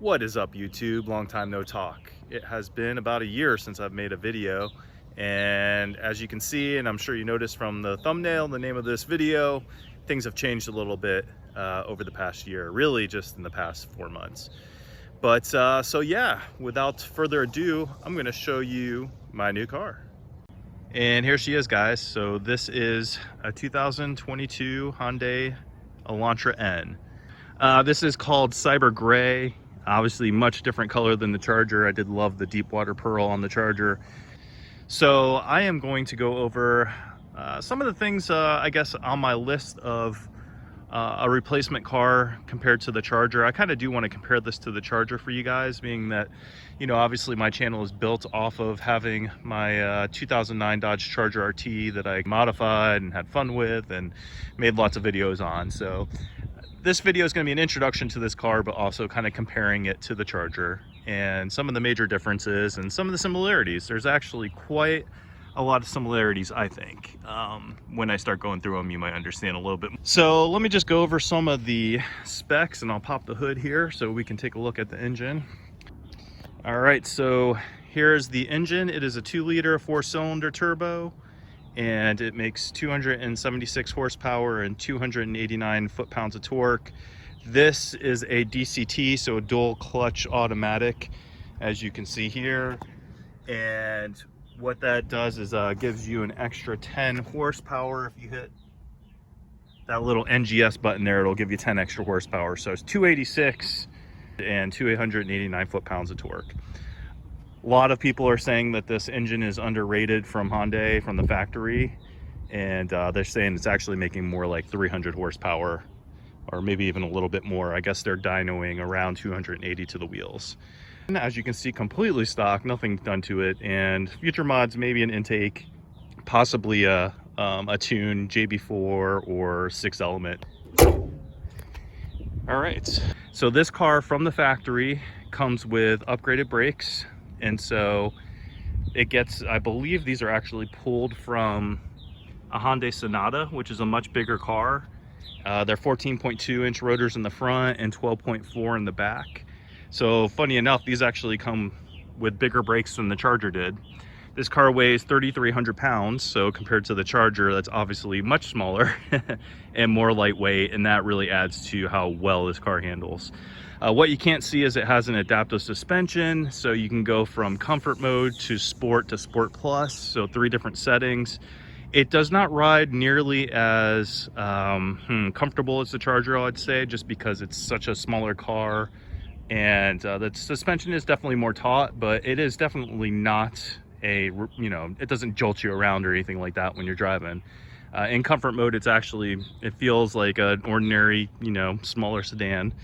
What is up, YouTube? Long time no talk. It has been about a year since I've made a video, and as you can see, and I'm sure you noticed from the thumbnail, the name of this video, things have changed a little bit over the past year, really just in the past 4 months. But so yeah, without further ado, I'm going to show you my new car. And here she is, guys. So this is a 2022 Hyundai Elantra N. This is called Cyber Gray. Obviously much different color than the Charger. I did love the deep water pearl on the Charger. So I am going to go over some of the things I guess on my list of a replacement car compared to the Charger. I kind of do want to compare this to the Charger for you guys, being that, you know, obviously my channel is built off of having my 2009 Dodge Charger RT that I modified and had fun with and made lots of videos on. So this video is going to be an introduction to this car, but also kind of comparing it to the Charger and some of the major differences and some of the similarities. There's actually quite a lot of similarities, I think. When I start going through them, you might understand a little bit. So let me just go over some of the specs, and I'll pop the hood here so we can take a look at the engine. All right, so here's the engine. It is a 2-liter 4-cylinder turbo, and it makes 276 horsepower and 289 foot-pounds of torque. This is a DCT, so a dual clutch automatic, as you can see here. And what that does is gives you an extra 10 horsepower. If you hit that little NGS button there, it'll give you 10 extra horsepower. So it's 286 and 289 foot-pounds of torque. A lot of people are saying that this engine is underrated from Hyundai, from the factory, and they're saying it's actually making more like 300 horsepower, or maybe even a little bit more. I guess they're dynoing around 280 to the wheels. And as you can see, completely stock, nothing done to it, and future mods, maybe an intake, possibly a tune, JB4 or 6 element. All right, so this car from the factory comes with upgraded brakes. And so it gets, I believe these are actually pulled from a Hyundai Sonata, which is a much bigger car. They're 14.2 inch rotors in the front and 12.4 in the back. So funny enough, these actually come with bigger brakes than the Charger did. This car weighs 3,300 pounds. So compared to the Charger, that's obviously much smaller and more lightweight. And that really adds to how well this car handles. What you can't see is it has an adaptive suspension, so you can go from comfort mode to Sport Plus, so 3 different settings. It does not ride nearly as comfortable as the Charger, I'd say, just because it's such a smaller car, and the suspension is definitely more taut, but it is definitely not a, you know, it doesn't jolt you around or anything like that when you're driving. In comfort mode, it's actually, it feels like an ordinary, you know, smaller sedan.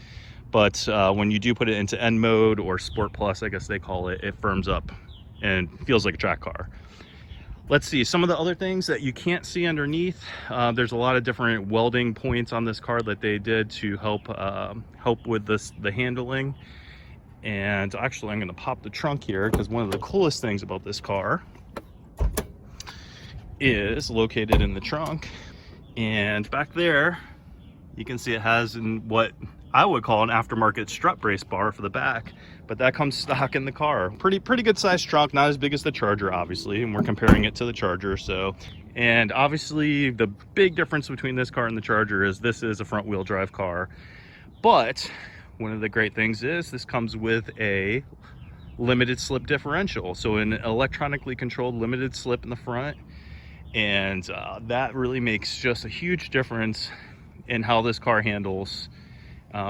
But when you do put it into N mode or Sport Plus, I guess they call it, it firms up and feels like a track car. Let's see some of the other things that you can't see underneath. There's a lot of different welding points on this car that they did to help with the handling. And actually, I'm going to pop the trunk here because one of the coolest things about this car is located in the trunk. And back there, you can see it has what I would call an aftermarket strut brace bar for the back, but that comes stock in the car. Pretty good sized trunk, not as big as the Charger, obviously, and we're comparing it to the Charger. So, and obviously the big difference between this car and the Charger is this is a front wheel drive car. But one of the great things is this comes with a limited slip differential. So an electronically controlled limited slip in the front. And that really makes just a huge difference in how this car handles.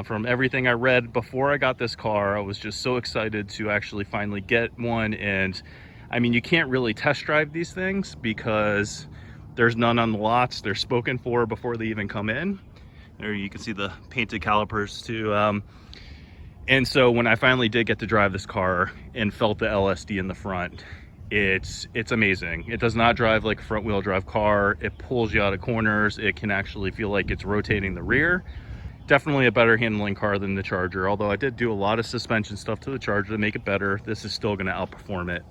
From everything I read before I got this car, I was just so excited to actually finally get one. And I mean, you can't really test drive these things because there's none on the lots. They're spoken for before they even come in. There you can see the painted calipers too. And so when I finally did get to drive this car and felt the LSD in the front, it's amazing. It does not drive like a front wheel drive car. It pulls you out of corners. It can actually feel like it's rotating the rear. Definitely a better handling car than the Charger, although I did do a lot of suspension stuff to the Charger to make it better. This is still going to outperform it.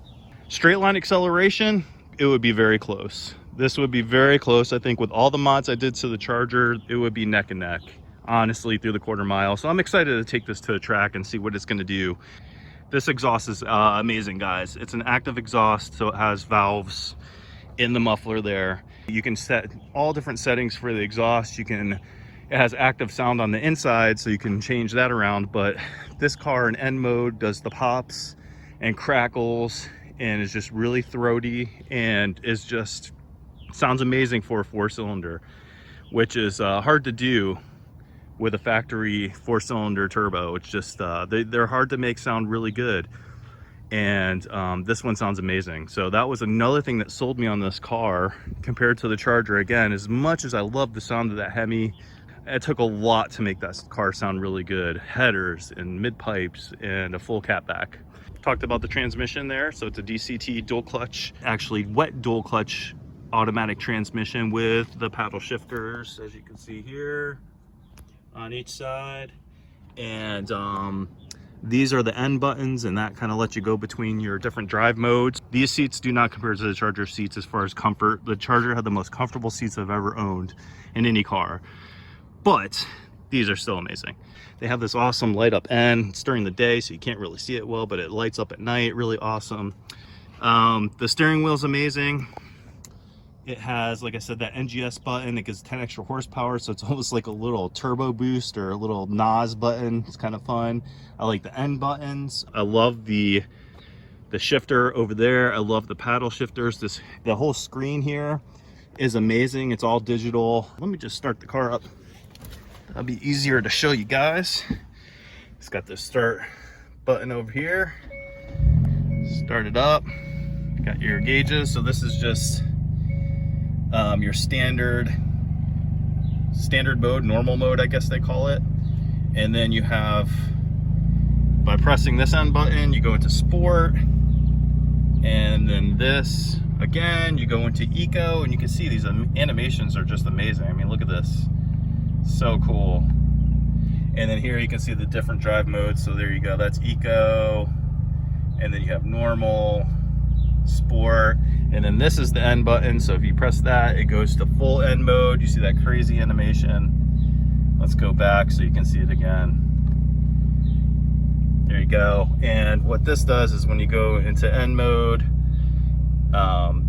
Straight line acceleration, it would be very close. This would be very close. I think with all the mods I did to the Charger, it would be neck and neck. honestly, through the quarter mile. So I'm excited to take this to the track and see what it's going to do. This exhaust is amazing, guys. It's an active exhaust, so it has valves in the muffler there. You can set all different settings for the exhaust. It has active sound on the inside, so you can change that around. But this car in N mode does the pops and crackles and is just really throaty, and is just sounds amazing for a 4-cylinder, which is hard to do with a factory 4-cylinder turbo. It's just they're hard to make sound really good, and this one sounds amazing. So that was another thing that sold me on this car compared to the Charger. Again, as much as I love the sound of that Hemi, it took a lot to make that car sound really good. Headers and mid pipes and a full catback. Talked about the transmission there. So it's a DCT dual clutch, actually wet dual clutch automatic transmission with the paddle shifters, as you can see here on each side. And these are the N buttons, and that kind of lets you go between your different drive modes. These seats do not compare to the Charger seats as far as comfort. The Charger had the most comfortable seats I've ever owned in any car, but these are still amazing. They have this awesome light up N. It's during the day, so you can't really see it well, but it lights up at night, really awesome. The steering wheel's amazing. It has, like I said, that NGS button. It gives 10 extra horsepower, so it's almost like a little turbo boost or a little NOS button. It's kind of fun. I like the N buttons. I love the shifter over there. I love the paddle shifters. The whole screen here is amazing. It's all digital. Let me just start the car up. That'll be easier to show you guys. It's got this start button over here. Start it up. Got your gauges. So this is just your standard mode, normal mode, I guess they call it. And then you have, by pressing this N button, you go into sport. And then this, again, you go into eco, and you can see these animations are just amazing. I mean, look at this. So cool. And then here you can see the different drive modes. So there you go, that's eco, and then you have normal, sport, and then this is the N button. So if you press that, it goes to full N mode. You see that crazy animation. Let's go back so you can see it again. There you go. And what this does is when you go into N mode,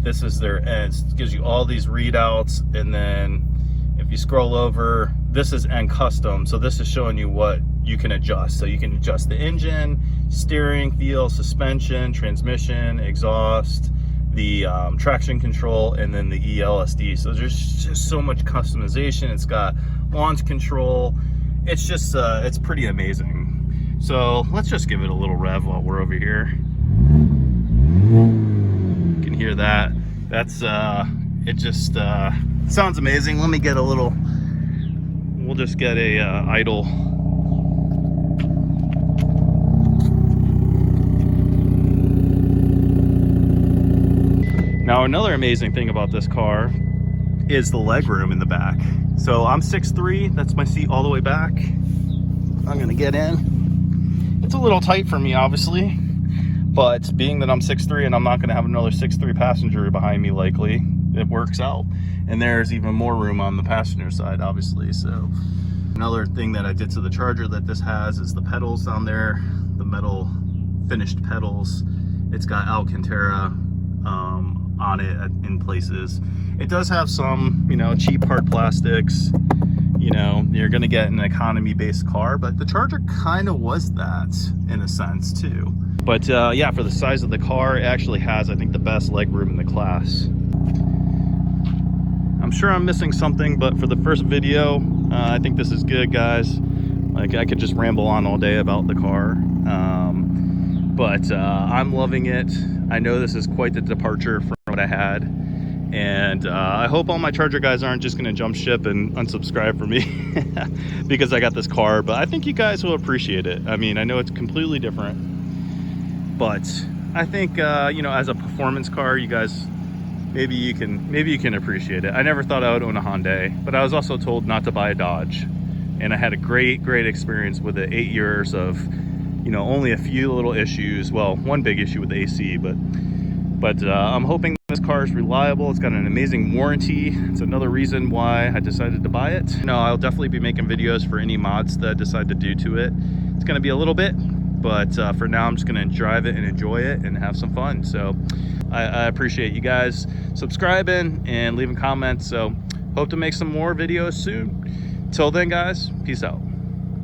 this is their N. It gives you all these readouts, and then if you scroll over, this is N custom. So this is showing you what you can adjust. So you can adjust the engine, steering feel, suspension, transmission, exhaust, the traction control, and then the ELSD. So there's just so much customization. It's got launch control. It's just, it's pretty amazing. So let's just give it a little rev while we're over here. You can hear that. That's, it just sounds amazing. Let me get a little, we'll just get a idle. Now, another amazing thing about this car is the legroom in the back. So I'm 6'3", that's my seat all the way back. I'm gonna get in. It's a little tight for me, obviously, but being that I'm 6'3" and I'm not gonna have another 6'3" passenger behind me likely, it works out. And there's even more room on the passenger side, obviously. So another thing that I did to the Charger that this has is the pedals down there, the metal finished pedals. It's got Alcantara on it in places. It does have some, you know, cheap hard plastics. You know, you're gonna get an economy-based car, but the Charger kind of was that in a sense too. But yeah, for the size of the car, it actually has, I think, the best legroom in the class. I'm sure I'm missing something, but for the first video, I think this is good, guys. Like, I could just ramble on all day about the car. But I'm loving it. I know this is quite the departure from what I had. And I hope all my Charger guys aren't just gonna jump ship and unsubscribe for me because I got this car, but I think you guys will appreciate it. I mean, I know it's completely different, but I think, you know, as a performance car, you guys, maybe you can appreciate it. I never thought I would own a Hyundai, but I was also told not to buy a Dodge. And I had a great experience with it. 8 years of, you know, only a few little issues. Well, one big issue with the AC, but I'm hoping This car is reliable. It's got an amazing warranty. It's another reason why I decided to buy it. No, I'll definitely be making videos for any mods that I decide to do to it. It's gonna be a little bit, but for now I'm just gonna drive it and enjoy it and have some fun. So I appreciate you guys subscribing and leaving comments. So hope to make some more videos soon. Till then, guys, peace out.